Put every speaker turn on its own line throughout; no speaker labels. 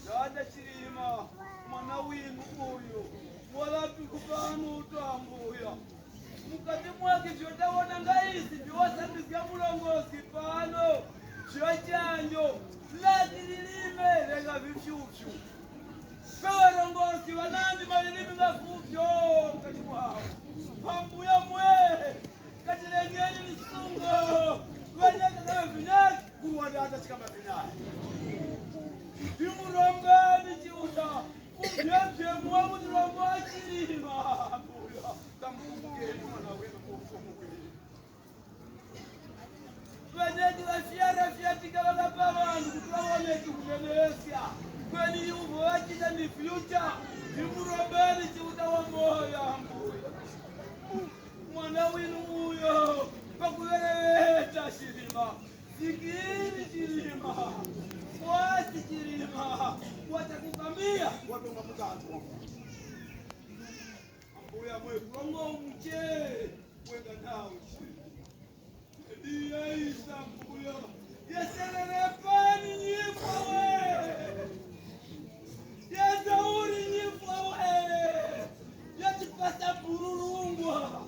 Dada Chilima, mwana winu uyu, wala pikupanu utambuya. Mukati mwake chotaona ngaisi, biwasambizia mulongozi pano. Chochanjo, lakini lime lenga vifyufyu. Kawarongozi wanandi malilimi ngafufyo, mkati mwao. Pambuya mwe, katilengeni nisungo. Wanyaka kama vinyaki, kuwa dada chikama vinyaki. Dimurongani chiuta, kumbyembe mwamu dirongwa Chilima. Kambuke mwana wenu kufumu. Wenyeji wasiara fiatika wakapawangu, kutuwaone kukunenesya. Kweni yuvo wachita ni future, dimurongani chiuta wa moya mbuya. Mwana wenu uyo, pakuweleweta Chilima. Sikiri Chilima. Wasi Chilima, watakukamia watonga mutatu. Ambuya mwe kulongo umche, wega nao Chilima. Diya isa ambuya, yeserere pani nyifwa we. Yezauri nyifwa we. Yatipasa bururungwa.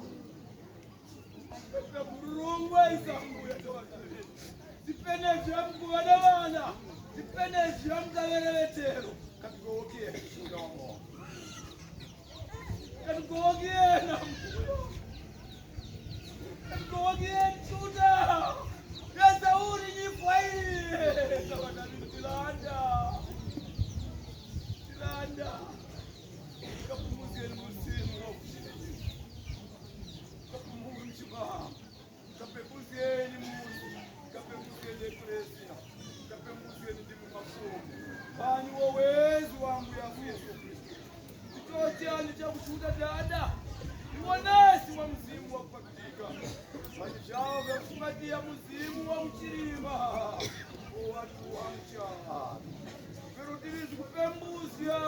Bururungwa isa ambuya tawatale. Sipene vya mkuwana wana. Sipene vya mkaweretero. Katukokie kushunga wamo. Katukokie na mkuyo. Katukokie chuda. Yasa uri nifwaii. Kawadani tilanda. Tilanda. Kapumuzie ni musimu wa kushiriki. Kapumuzie mchimaha. Kapemuzie ni muzi. Kapemuzie depresia. Kapemuzie ni dimu mafumu. Bani wawezi wangu ya Yesu Kristo. Kituo chani cha kushuhuda dada. Niwonesi wa mzimu wa kupatika. Bani chao vya kufumatia mzimu wa Chilima. Watu wa mchana. Virutilizi kupembuzia.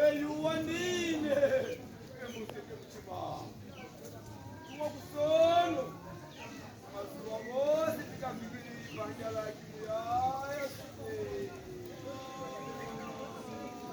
Heyu wandine. Kupembuzia kemchima. Tuwa kusono. Mazuwa mose tika vipili. Banjala kia Yesu.